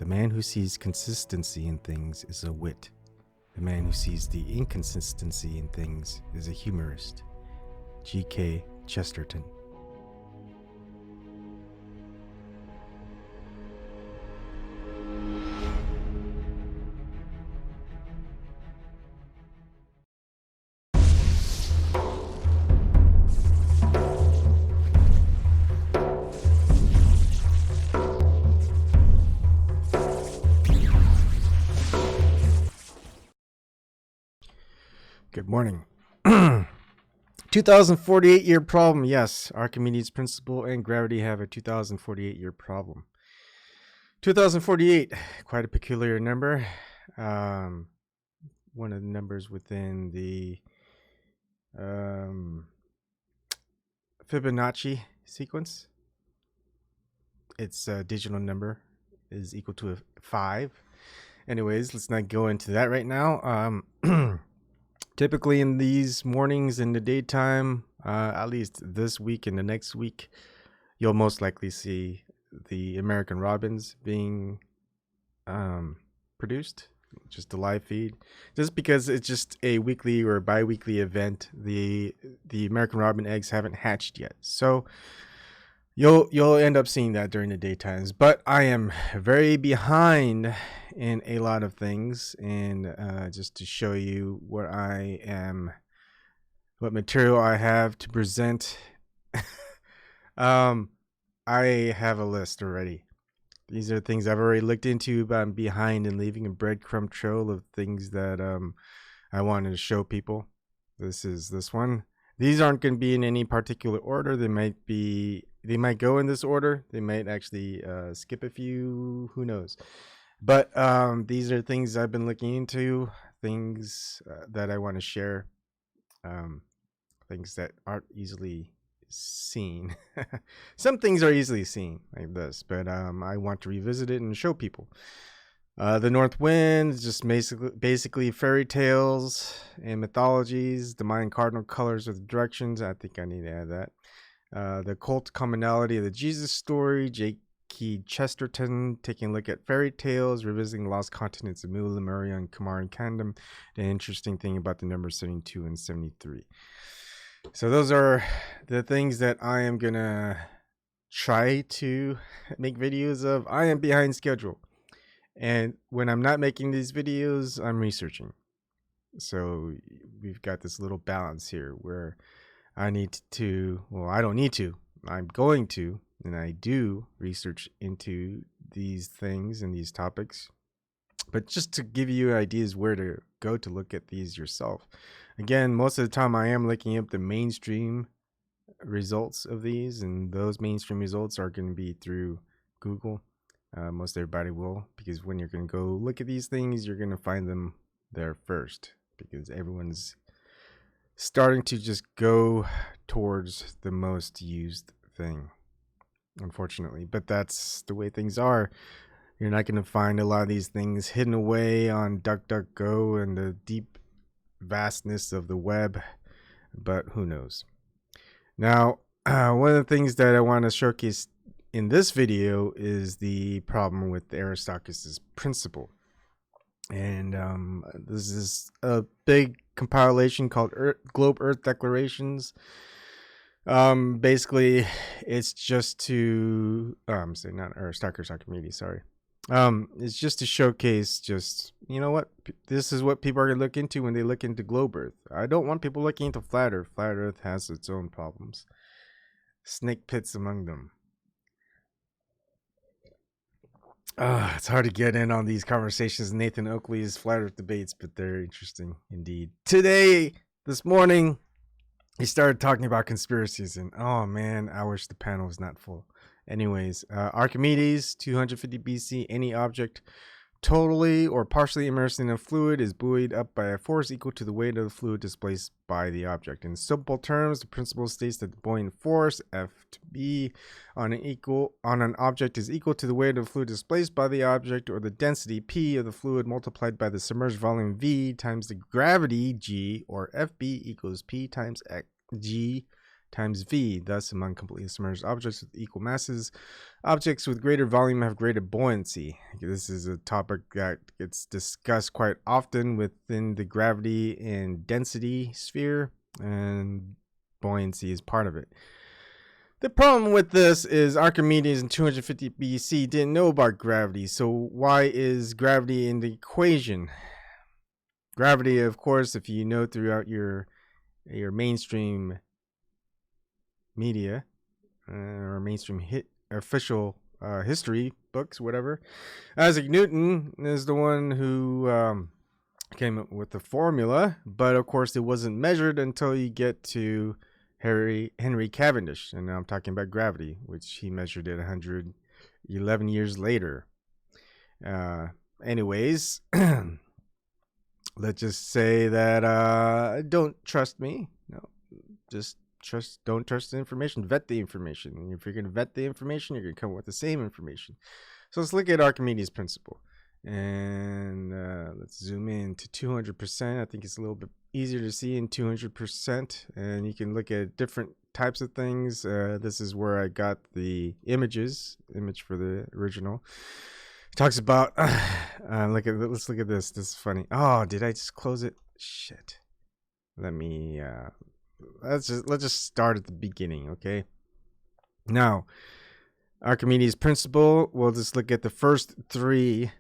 The man who sees consistency in things is a wit. The man who sees the inconsistency in things is a humorist. G.K. Chesterton. Good morning. 2048 year problem. Yes, Archimedes principle and gravity have a 2048 year problem. 2048, quite a peculiar number. One of the numbers within the Fibonacci sequence. Its digital number is equal to 5. Anyways, let's not go into that right now. Typically in these mornings in the daytime, at least this week and the next week, you'll most likely see the American Robins being produced, just a live feed. Just because it's just a weekly or bi-weekly event, the American Robin eggs haven't hatched yet. So you'll end up seeing that during the daytimes. But I am very behind in a lot of things, and just to show you what material I have to present. I have a list already. These are things I've already looked into, but I'm behind in leaving a breadcrumb trail of things that I wanted to show people. This is this one. These aren't going to be in any particular order. They might go in this order. They might actually skip a few. Who knows? But these are things I've been looking into, things that I want to share, things that aren't easily seen. Some things are easily seen like this, but I want to revisit it and show people. The North Wind is just basically fairy tales and mythologies. The Mayan cardinal colors with directions. I think I need to add that. The cult commonality of the Jesus story. J.K. Chesterton taking a look at fairy tales, revisiting the lost continents of Middle Lemuria and Qumran Kingdom. The interesting thing about the numbers 72 and 73. So those are the things that I am gonna try to make videos of. I am behind schedule, and when I'm not making these videos, I'm researching. So we've got this little balance here where I need to, well, I don't need to, I'm going to, and I do research into these things and these topics, but just to give you ideas where to go to look at these yourself. Again, most of the time I am looking up the mainstream results of these, and those mainstream results are going to be through Google. Most everybody will, because when you're going to go look at these things, you're going to find them there first, because everyone's starting to just go towards the most used thing, unfortunately. But that's the way things are. You're not going to find a lot of these things hidden away on DuckDuckGo and the deep vastness of the web, but who knows. Now, one of the things that I want to showcase in this video is the problem with Aristocrates' principle. And this is a big compilation called Globe Earth Declarations. Basically, it's just to not Aristocrates, Archimedes, sorry. It's just to showcase, just, you know what, this is what people are going to look into when they look into Globe Earth. I don't want people looking into Flat Earth. Flat Earth has its own problems. Snake pits among them. It's hard to get in on these conversations. Nathan Oakley's Flat Earth debates, but they're interesting indeed. This morning, he started talking about conspiracies, and oh man, I wish the panel was not full. Anyways, Archimedes, 250 BC, any object totally or partially immersed in a fluid is buoyed up by a force equal to the weight of the fluid displaced by the object. In simple terms, the principle states that the buoyant force, F(b) on an object is equal to the weight of the fluid displaced by the object, or the density, P, of the fluid multiplied by the submerged volume, V, times the gravity, G, or Fb equals P times G times v. Thus, among completely submerged objects with equal masses, objects with greater volume have greater buoyancy. This is a topic that gets discussed quite often within the gravity and density sphere, and buoyancy is part of it. The problem with this is Archimedes in 250 BC didn't know about gravity, so why is gravity in the equation? Gravity, of course, if you know throughout your mainstream media or mainstream official history books, whatever, Isaac Newton is the one who came up with the formula, but of course it wasn't measured until you get to Henry Cavendish, and now I'm talking about gravity, which he measured it 111 years later. Anyways, let's just say that don't trust me. No, just don't trust the information. Vet the information. And if you're going to vet the information, you're going to come up with the same information. So let's look at Archimedes' principle. And let's zoom in to 200%. I think it's a little bit easier to see in 200%. And you can look at different types of things. This is where I got the image for the original. It talks about, let's look at this. This is funny. Oh, did I just close it? Shit. Let me, let's just start at the beginning, okay? Now, Archimedes' principle, we'll just look at the first three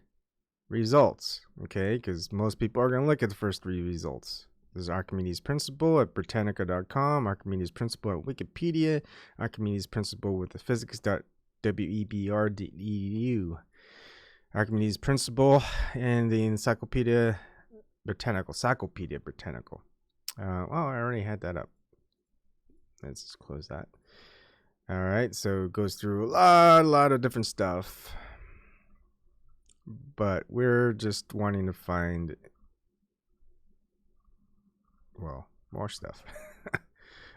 results, okay? Because most people are going to look at the first three results. This is Archimedes' principle at Britannica.com, Archimedes' principle at Wikipedia, Archimedes' principle with the physics.webr.edu, Archimedes' principle and the Encyclopedia Britannica. Well, I already had that up. Let's just close that. All right, so it goes through a lot of different stuff, but we're just wanting to find, well, more stuff.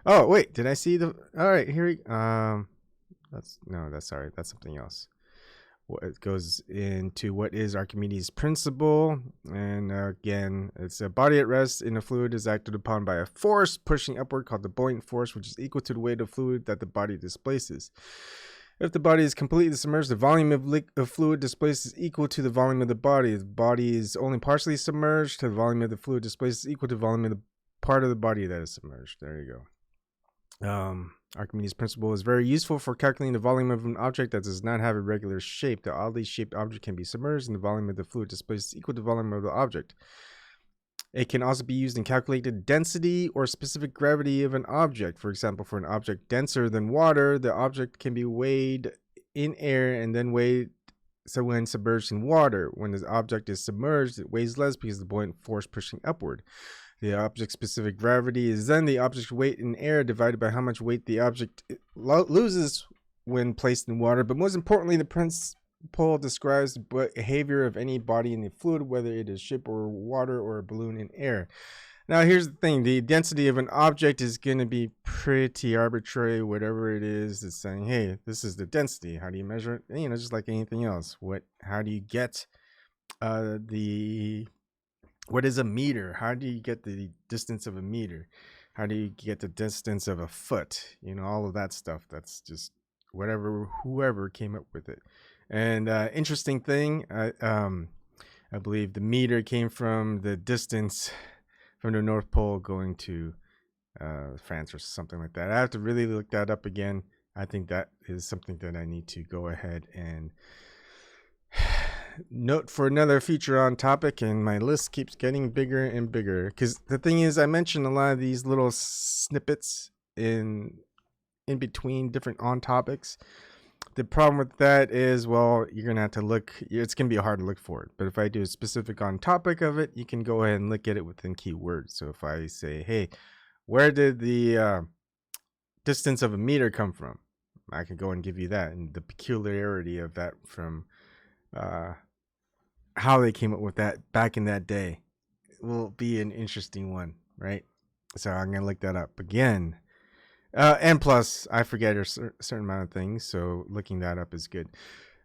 Oh wait, did I see the? All right, here. That's something else. It goes into what is Archimedes' principle, and again, it's a body at rest in a fluid is acted upon by a force pushing upward called the buoyant force, which is equal to the weight of fluid that the body displaces. If the body is completely submerged, the volume of fluid displaced is equal to the volume of the body. If the body is only partially submerged, the volume of the fluid displaced is equal to the volume of the part of the body that is submerged. There you go. Archimedes' principle is very useful for calculating the volume of an object that does not have a regular shape. The oddly shaped object can be submerged, and the volume of the fluid displaced is equal to the volume of the object. It can also be used in calculating the density or specific gravity of an object. For example, for an object denser than water, the object can be weighed in air and then weighed when submerged in water. When the object is submerged, it weighs less because of the buoyant force pushing upward. The object's specific gravity is then the object's weight in air divided by how much weight the object loses when placed in water. But most importantly, the principle describes the behavior of any body in the fluid, whether it is ship or water or a balloon in air. Now, here's the thing. The density of an object is going to be pretty arbitrary, whatever it is. It's saying, hey, this is the density. How do you measure it? You know, just like anything else. How do you get what is a meter? How do you get the distance of a meter? How do you get the distance of a foot? You know, all of that stuff. That's just whoever came up with it. And interesting thing, I believe the meter came from the distance from the North Pole going to France or something like that. I have to really look that up again. I think that is something that I need to go ahead and note for another future on topic, and my list keeps getting bigger and bigger because the thing is, I mentioned a lot of these little snippets in between different on topics. The problem with that is, well, you're gonna have to look. It's gonna be hard to look for it. But if I do a specific on topic of it, you can go ahead and look at it within keywords. So if I say, hey, where did the distance of a meter come from? I can go and give you that, and the peculiarity of that from how they came up with that back in that day will be an interesting one, right? So I'm gonna look that up again. And plus, I forget a certain amount of things, so looking that up is good.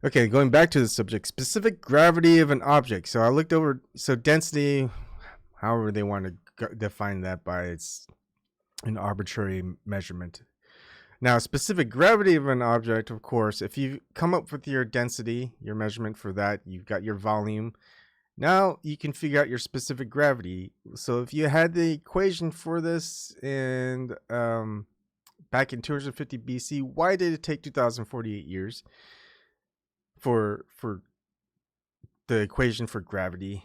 Okay, going back to the subject, specific gravity of an object. So I looked over, so density, however they want to define that by, it's an arbitrary measurement. Now, specific gravity of an object, of course, if you come up with your density, your measurement for that, you've got your volume. Now you can figure out your specific gravity. So if you had the equation for this and back in 250 BC, why did it take 2048 years for the equation for gravity?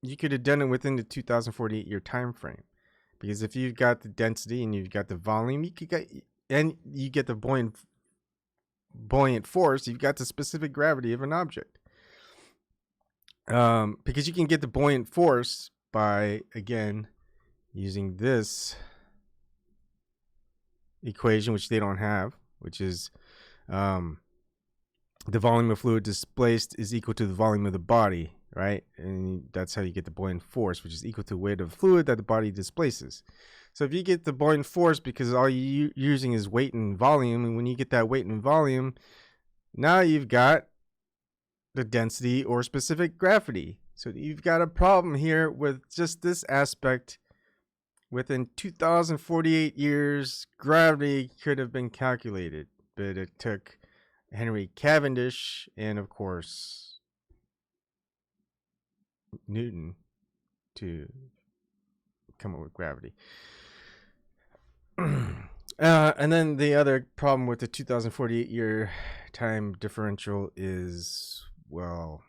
You could have done it within the 2048 year time frame, because if you've got the density and you've got the volume, you get the buoyant force, you've got the specific gravity of an object. Because you can get the buoyant force by, again, using this equation, which they don't have, which is the volume of fluid displaced is equal to the volume of the body, right? And that's how you get the buoyant force, which is equal to the weight of fluid that the body displaces. So if you get the buoyant force, because all you're using is weight and volume, and when you get that weight and volume, now you've got the density or specific gravity. So you've got a problem here with just this aspect. Within 2048 years, gravity could have been calculated, but it took Henry Cavendish and, of course, Newton to come up with gravity. And then the other problem with the 2048 year time differential is, well,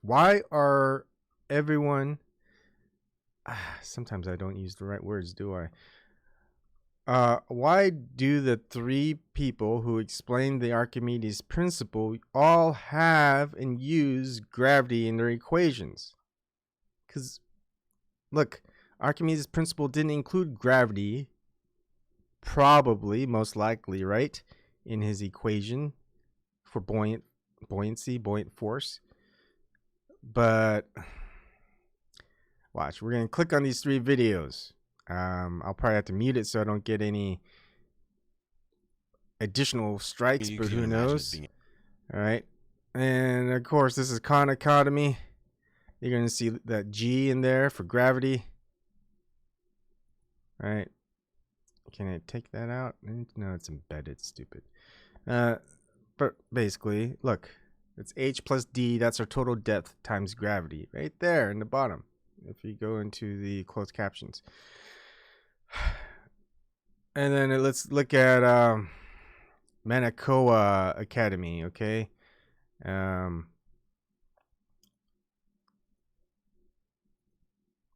why are everyone, sometimes I don't use the right words, do I? Why do the three people who explained the Archimedes principle all have and use gravity in their equations? Because, look, Archimedes' principle didn't include gravity, probably, most likely, right, in his equation for buoyant force. But watch, we're going to click on these three videos. I'll probably have to mute it so I don't get any additional strikes, but who knows? All right. And of course, this is Khan Academy. You're going to see that G in there for gravity. All right. Can I take that out? No, it's embedded. Stupid. But basically, look, it's H plus D. That's our total depth times gravity right there in the bottom. If you go into the closed captions. And then let's look at Manakoa Academy, okay?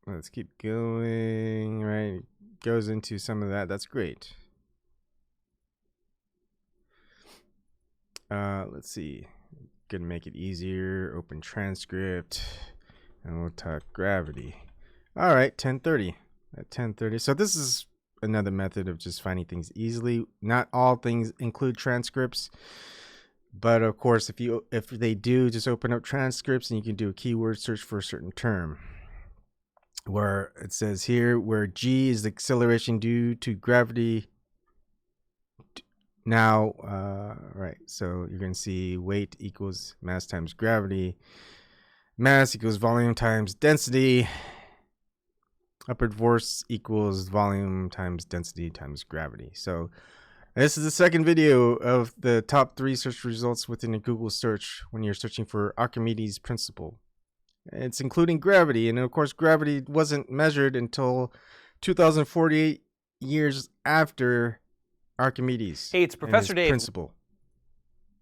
Let's keep going, right? Goes into some of that. That's great. Let's see. Gonna make it easier. Open transcript. And we'll talk gravity. All right, 1030. At 1030. So this is another method of just finding things easily. Not all things include transcripts, but of course, if they do, just open up transcripts and you can do a keyword search for a certain term. Where it says here, where G is the acceleration due to gravity. Now, right, so you're going to see weight equals mass times gravity. Mass equals volume times density. Upward force equals volume times density times gravity. So this is the second video of the top 3 search results within a Google search when you're searching for Archimedes' principle. It's including gravity, and of course gravity wasn't measured until 2048 years after Archimedes. Hey, it's Professor Dave. Principle.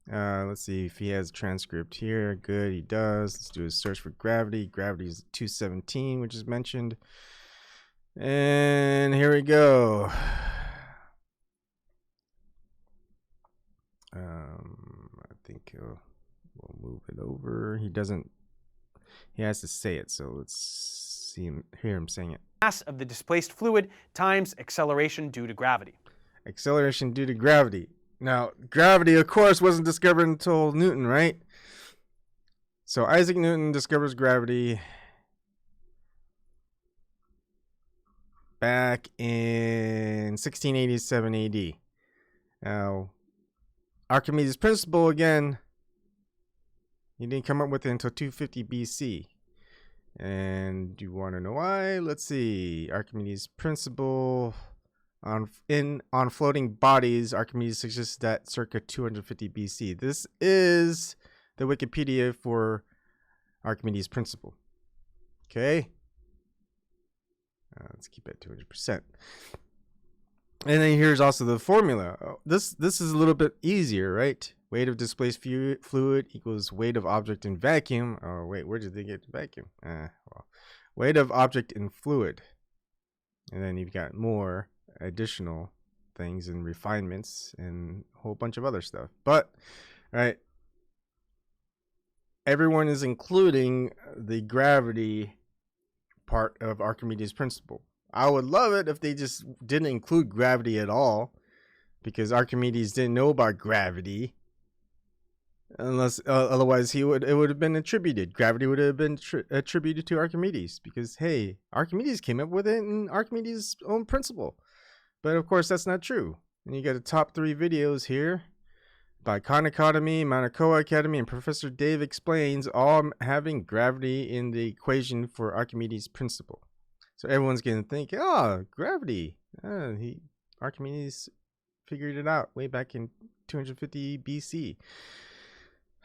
Let's see if he has a transcript here. Good, he does. Let's do a search for gravity. Gravity is 217, which is mentioned. And here we go. I think we'll move it over. He has to say it, so let's hear him saying it. Mass of the displaced fluid times acceleration due to gravity. Acceleration due to gravity. Now, gravity, of course, wasn't discovered until Newton, right? So Isaac Newton discovers gravity back in 1687 AD. Now, Archimedes' principle, again, he didn't come up with it until 250 BC. And do you want to know why? Let's see. Archimedes' principle. on floating bodies, Archimedes suggests that circa 250 BC. This is the Wikipedia for Archimedes' principle. Okay. Let's keep it 200%. And then here's also the formula. This is a little bit easier, right? Weight of displaced fluid equals weight of object in vacuum. Oh, wait, where did they get vacuum? Well, weight of object in fluid. And then you've got more additional things and refinements and a whole bunch of other stuff. But, right, everyone is including the gravity part of Archimedes' principle. I would love it if they just didn't include gravity at all, because Archimedes didn't know about gravity. Unless otherwise it would have been attributed. Gravity would have been attributed to Archimedes, because hey, Archimedes came up with it in Archimedes' own principle. But of course that's not true. And you got the top 3 videos here by Khan Academy, Monaco Academy, and Professor Dave Explains, all having gravity in the equation for Archimedes' principle. So everyone's going to think, oh, gravity. Archimedes figured it out way back in 250 BC.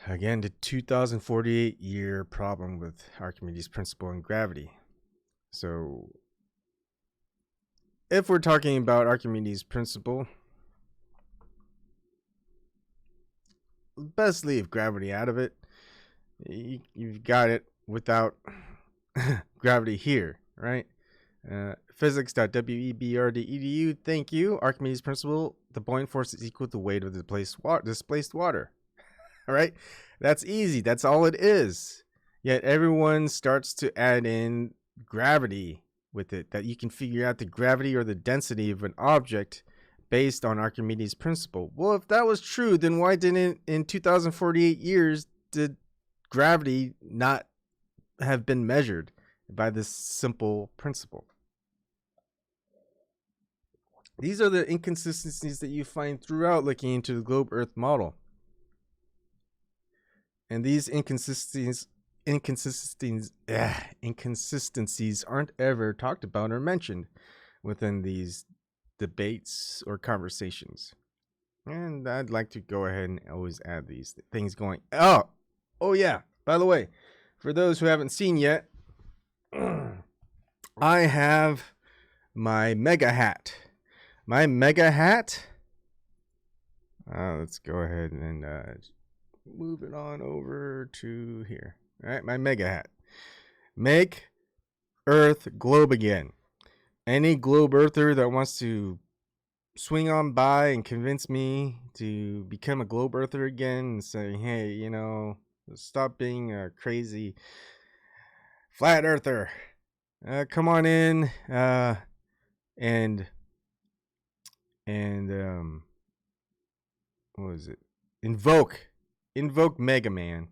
Again, the 2048-year problem with Archimedes' principle and gravity. So if we're talking about Archimedes' principle, best leave gravity out of it. You've got it without gravity here, right? Physics.webr.edu. Thank you. Archimedes' principle: the buoyant force is equal to the weight of the displaced water. All right, that's easy. That's all it is. Yet everyone starts to add in gravity with it, that you can figure out the gravity or the density of an object based on Archimedes' principle. Well, if that was true, then why didn't in 2048 years did gravity not have been measured by this simple principle? These are the inconsistencies that you find throughout looking into the globe Earth model. And these inconsistencies aren't ever talked about or mentioned within these debates or conversations. And I'd like to go ahead and always add these things going. Oh yeah, by the way, for those who haven't seen yet, I have my mega hat. Let's go ahead and move it on over to here. All right, my mega hat. Make Earth globe again. Any globe earther that wants to swing on by and convince me to become a globe earther again and say, hey, stop being a crazy flat earther. Come on in and what is it? Invoke Mega Man,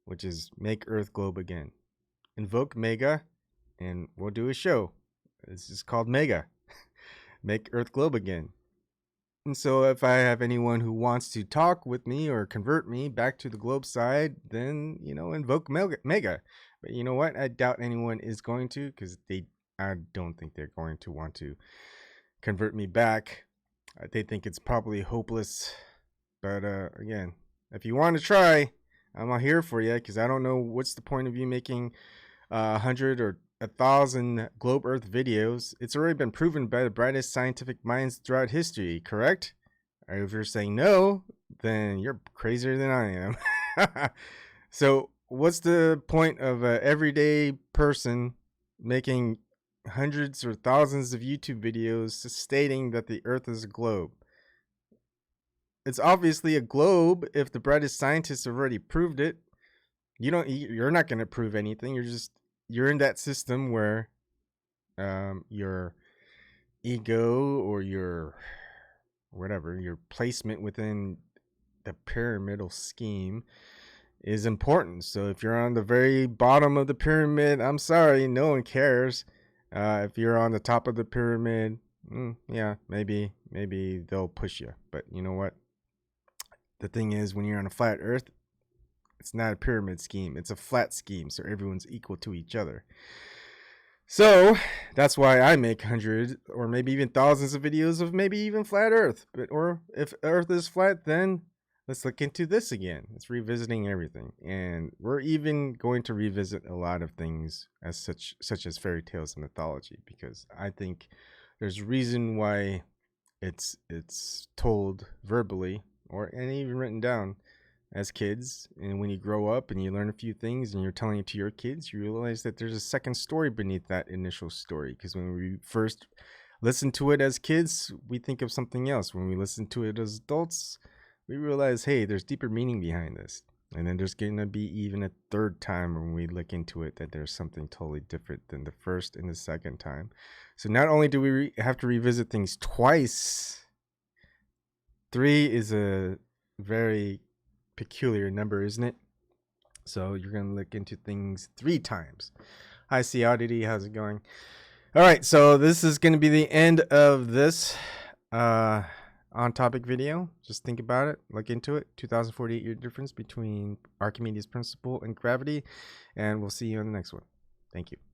which is make Earth globe again. Invoke Mega, and we'll do a show. This is called Mega. Make Earth globe again. And so if I have anyone who wants to talk with me or convert me back to the globe side, then, invoke Mega. But you know what? I doubt anyone is going to, because I don't think they're going to want to convert me back. They think it's probably hopeless. But again, if you want to try, I'm here for you, because I don't know what's the point of you making 100 or 1,000 globe Earth videos. It's already been proven by the brightest scientific minds throughout history, correct? Or if you're saying no, then you're crazier than I am. So what's the point of an everyday person making hundreds or thousands of YouTube videos stating that the Earth is a globe? It's obviously a globe if the brightest scientists have already proved it. You're not going to prove anything. You're in that system where your ego or your placement within the pyramidal scheme is important. So if you're on the very bottom of the pyramid, I'm sorry, no one cares. If you're on the top of the pyramid, yeah, maybe they'll push you. But you know what? The thing is, when you're on a flat Earth, it's not a pyramid scheme. It's a flat scheme, so everyone's equal to each other. So that's why I make hundreds or maybe even thousands of videos of maybe even flat Earth. Or if Earth is flat, then let's look into this again. It's revisiting everything, and we're even going to revisit a lot of things as such as fairy tales and mythology, because I think there's a reason why it's told verbally and even written down as kids. And when you grow up and you learn a few things and you're telling it to your kids, you realize that there's a second story beneath that initial story. Because when we first listen to it as kids, we think of something else. When we listen to it as adults, we realize, hey, there's deeper meaning behind this. And then there's going to be even a third time when we look into it that there's something totally different than the first and the second time. So not only do we have to revisit things twice, 3 is a very peculiar number, isn't it? So you're going to look into things 3 times. Hi, C Oddity. How's it going? All right. So this is going to be the end of this on topic video. Just think about it. Look into it. 2048 year difference between Archimedes principle and gravity. And we'll see you on the next one. Thank you.